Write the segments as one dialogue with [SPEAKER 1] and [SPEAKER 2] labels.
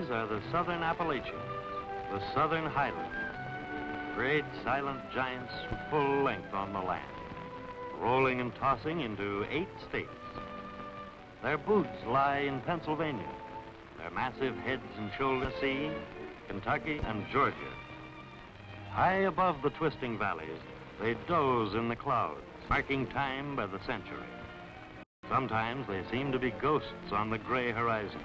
[SPEAKER 1] These are the southern Appalachians, the southern Highlands, great silent giants full length on the land, rolling and tossing into 8 states. Their boots lie in Pennsylvania, their massive heads and shoulders see Kentucky and Georgia. High above the twisting valleys, they doze in the clouds, marking time by the century. Sometimes they seem to be ghosts on the gray horizon,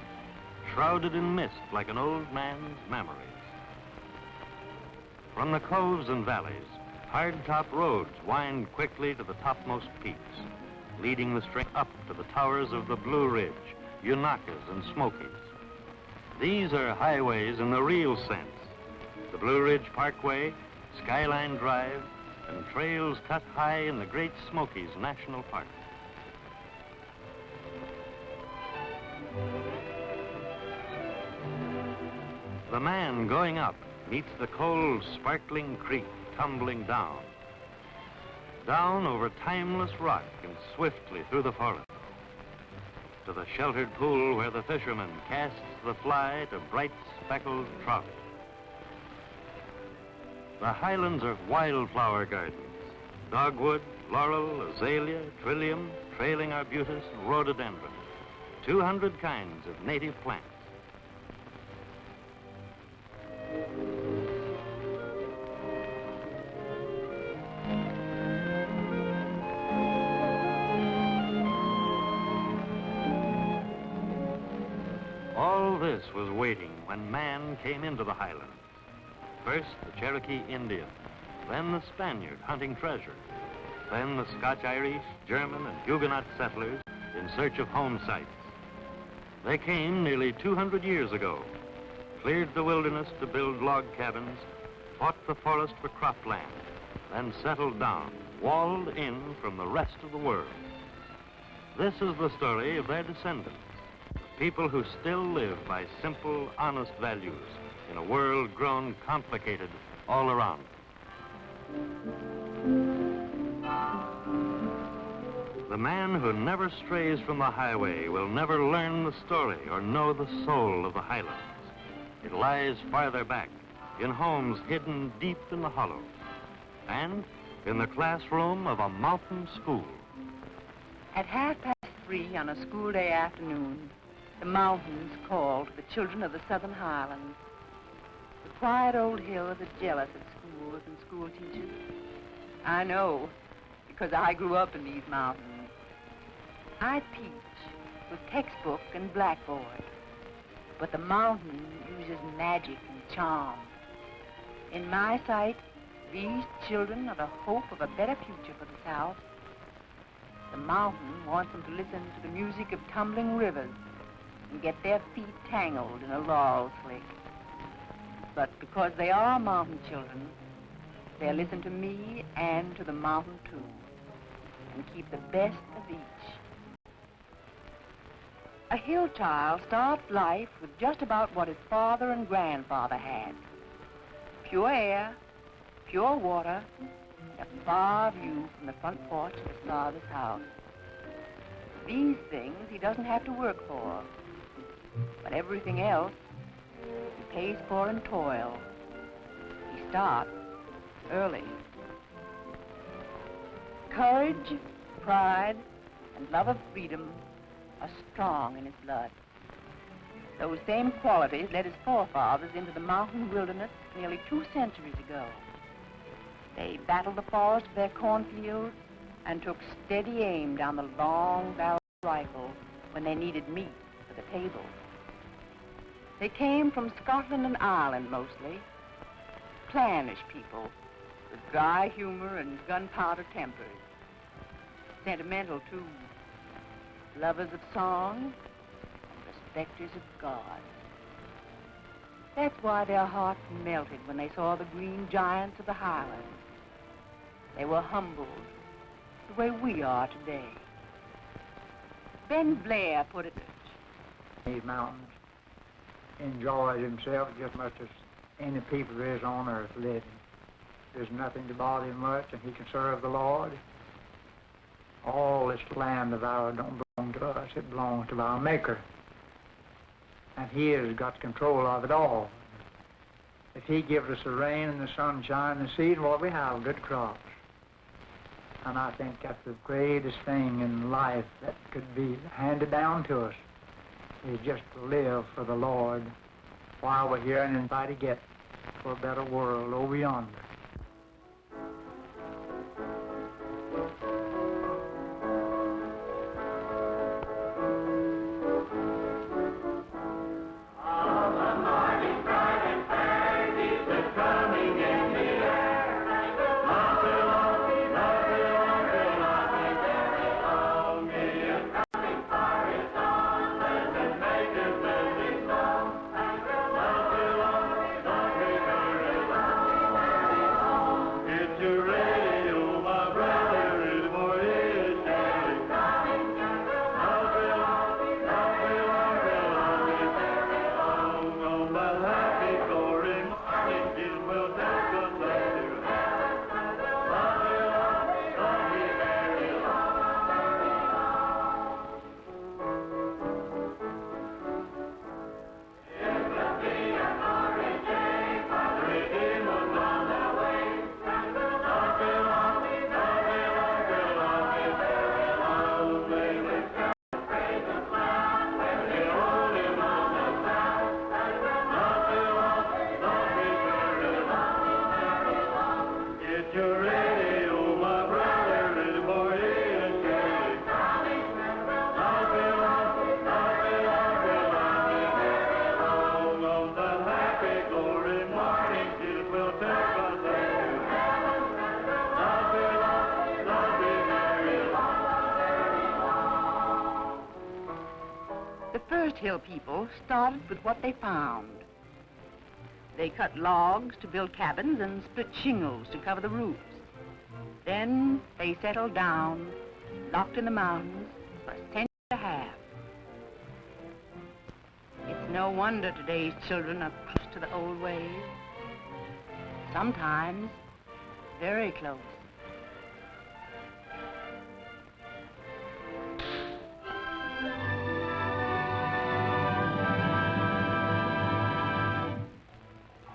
[SPEAKER 1] shrouded in mist like an old man's memories. From the coves and valleys, hard-top roads wind quickly to the topmost peaks, leading the string up to the towers of the Blue Ridge, Unakas, and Smokies. These are highways in the real sense. The Blue Ridge Parkway, Skyline Drive, and trails cut high in the Great Smokies National Park. The man going up meets the cold, sparkling creek tumbling down. Down over timeless rock and swiftly through the forest. To the sheltered pool where the fisherman casts the fly to bright speckled trout. The highlands are wildflower gardens. Dogwood, laurel, azalea, trillium, trailing arbutus, and rhododendron. 200 kinds of native plants. All this was waiting when man came into the highlands. First, the Cherokee Indian, then the Spaniard hunting treasure, then the Scotch-Irish, German, and Huguenot settlers in search of home sites. They came nearly 200 years ago, cleared the wilderness to build log cabins, fought the forest for cropland, then settled down, walled in from the rest of the world. This is the story of their descendants, people who still live by simple, honest values in a world grown complicated all around. The man who never strays from the highway will never learn the story or know the soul of the highlands. It lies farther back, in homes hidden deep in the hollows, and in the classroom of a mountain school.
[SPEAKER 2] At 3:30 on a school day afternoon, the mountains called to the children of the southern highlands. The quiet old hills are jealous of schools and school teachers. I know, because I grew up in these mountains. I teach with textbook and blackboard, but the mountain uses magic and charm. In my sight, these children are the hope of a better future for the South. The mountain wants them to listen to the music of tumbling rivers and get their feet tangled in a laurel slick. But because they are mountain children, they'll listen to me and to the mountain too, and keep the best of each. A hill child starts life with just about what his father and grandfather had. Pure air, pure water, and a far view from the front porch of his father's house. These things he doesn't have to work for, but everything else he pays for in toil. He starts early. Courage, pride, and love of freedom are strong in his blood. Those same qualities led his forefathers into the mountain wilderness nearly 2 centuries ago. They battled the forest of their cornfields and took steady aim down the long barrel rifle when they needed meat for the table. They came from Scotland and Ireland mostly, clannish people with dry humor and gunpowder tempers. Sentimental, too. Lovers of song and respecters of God. That's why their hearts melted when they saw the green giants of the highlands. They were humbled the way we are today. Ben Blair put it.
[SPEAKER 3] These mountains enjoy themselves just as much as any people there is on earth living. There's nothing to bother him much, and he can serve the Lord. All this land of ours don't belong to us. It belongs to our Maker. and he has got control of it all. If he gives us the rain and the sunshine and the seed, well, we have good crops. And I think that's the greatest thing in life that could be handed down to us, is just to live for the Lord while we're here and try to get for a better world over yonder.
[SPEAKER 2] Hill people started with what they found. They cut logs to build cabins and split shingles to cover the roofs. Then they settled down, locked in the mountains for a century and a half. It's no wonder today's children are close to the old ways. Sometimes very close.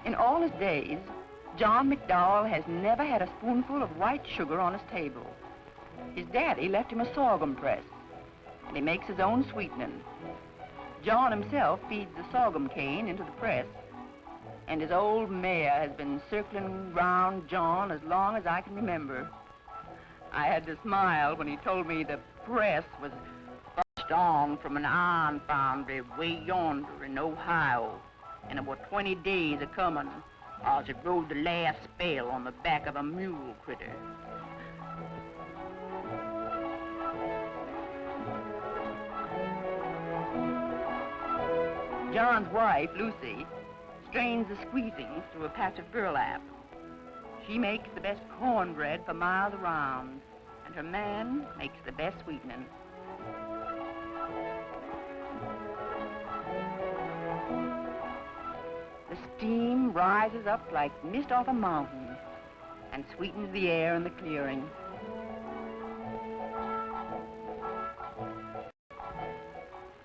[SPEAKER 2] In all his days, John McDowell has never had a spoonful of white sugar on his table. His daddy left him a sorghum press, and he makes his own sweetening. John himself feeds the sorghum cane into the press, and his old mare has been circling round John as long as I can remember. I had to smile when he told me the press was fetched on from an iron foundry way yonder in Ohio. And it was 20 days a coming, as it rode the last spell on the back of a mule critter. John's wife, Lucy, strains the squeezings through a patch of burlap. She makes the best cornbread for miles around, and her man makes the best sweetening. The steam rises up like mist off a mountain and sweetens the air in the clearing.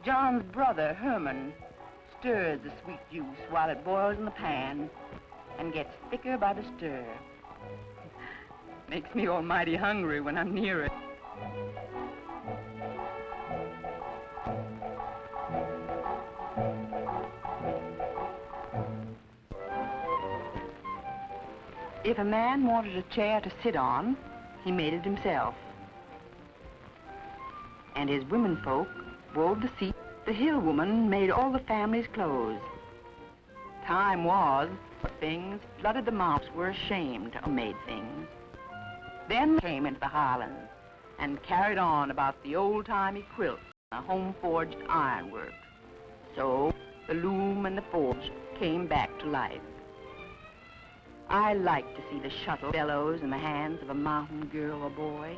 [SPEAKER 2] John's brother, Herman, stirs the sweet juice while it boils in the pan and gets thicker by the stir. Makes me almighty hungry when I'm near it. If a man wanted a chair to sit on, he made it himself. And his womenfolk wove the seat. The hill woman made all the family's clothes. Time was, things flooded the mountains were ashamed to made things. Then came into the Highlands and carried on about the old-timey quilt, the home-forged ironwork. So the loom and the forge came back to life. I like to see the shuttle bellows in the hands of a mountain girl or boy,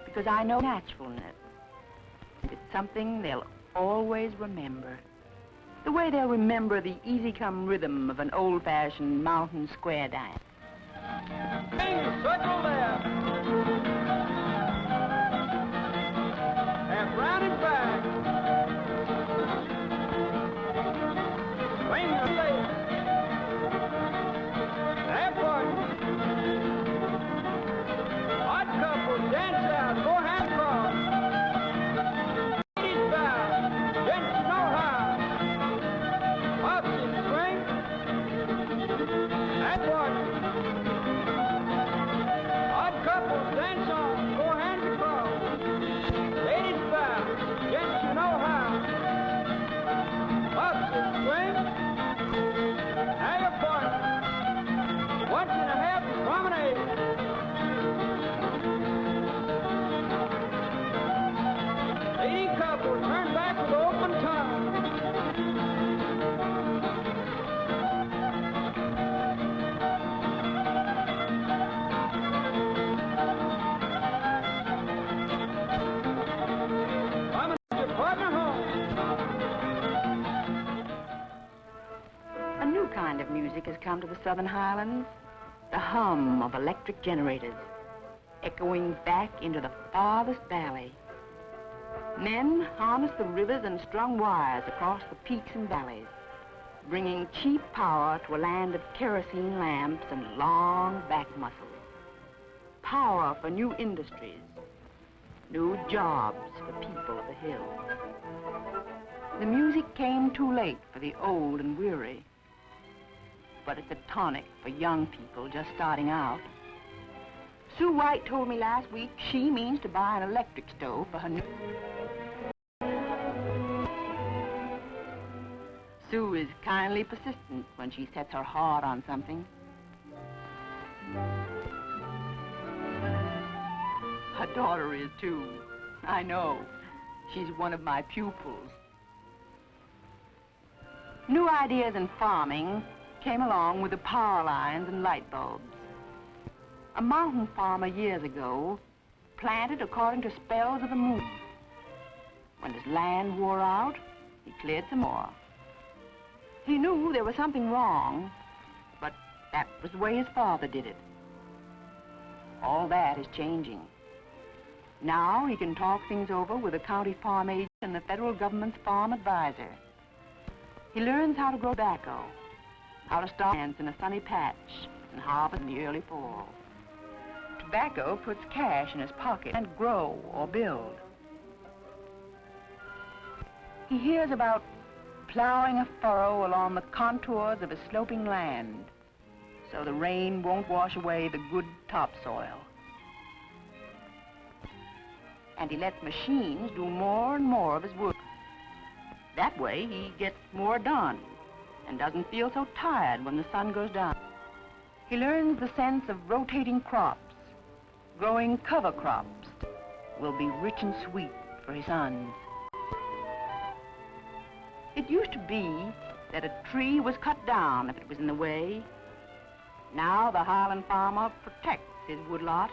[SPEAKER 2] because I know naturalness. It's something they'll always remember. The way they'll remember the easy-come rhythm of an old-fashioned mountain square dance.
[SPEAKER 4] Circle left. And round and back.
[SPEAKER 2] kind of music has come to the southern highlands. The hum of electric generators, echoing back into the farthest valley. Men harness the rivers and strung wires across the peaks and valleys, bringing cheap power to a land of kerosene lamps and long back muscles. Power for new industries, new jobs for people of the hills. The music came too late for the old and weary, but it's a tonic for young people just starting out. Sue White told me last week she means to buy an electric stove for her new... Sue is kindly persistent when she sets her heart on something. Her daughter is too. I know. She's one of my pupils. New ideas in farming came along with the power lines and light bulbs. A mountain farmer years ago planted according to spells of the moon. When his land wore out, he cleared some more. He knew there was something wrong, but that was the way his father did it. All that is changing. Now he can talk things over with the county farm agent and the federal government's farm advisor. He learns how to grow tobacco, how to start plants in a sunny patch and harvest in the early fall. Tobacco puts cash in his pocket and grow or build. He hears about plowing a furrow along the contours of a sloping land so the rain won't wash away the good topsoil. And he lets machines do more and more of his work. That way he gets more done and doesn't feel so tired when the sun goes down. He learns the sense of rotating crops. Growing cover crops will be rich and sweet for his sons. It used to be that a tree was cut down if it was in the way. Now the Highland farmer protects his woodlot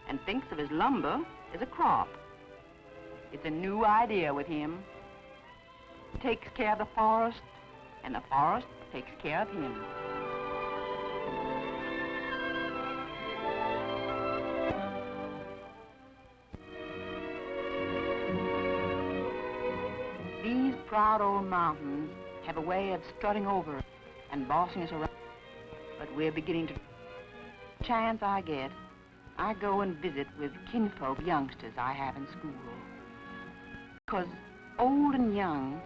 [SPEAKER 2] and thinks of his lumber as a crop. It's a new idea with him. He takes care of the forest, and the forest takes care of him. These proud old mountains have a way of strutting over and bossing us around. But we're beginning to... Chance I get, I go and visit with kinfolk youngsters I have in school. Because old and young,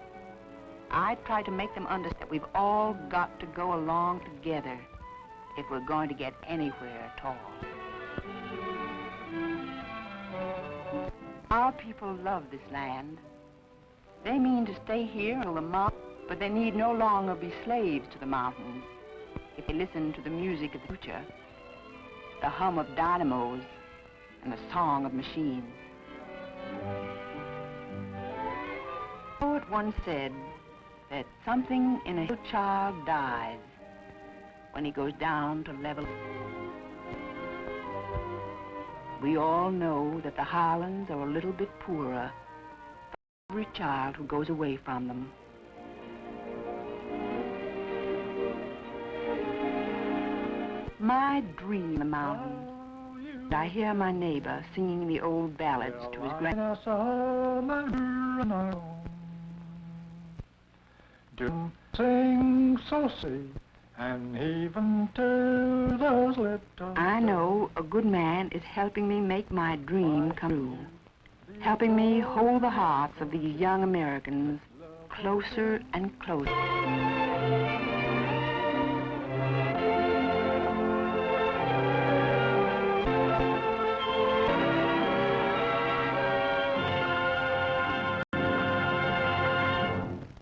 [SPEAKER 2] I try to make them understand that we've all got to go along together if we're going to get anywhere at all. Our people love this land. They mean to stay here until the mountains, but they need no longer be slaves to the mountains if they listen to the music of the future, the hum of dynamos and the song of machines. The poet once said that something in a little child dies when he goes down to level. We all know that the Highlands are a little bit poorer for every child who goes away from them. My dream in the mountains. I hear my neighbor singing the old ballads to his
[SPEAKER 3] Do sing so sweet and even to those little...
[SPEAKER 2] I know a good man is helping me make my dream come true, helping me hold the hearts of these young Americans closer and closer.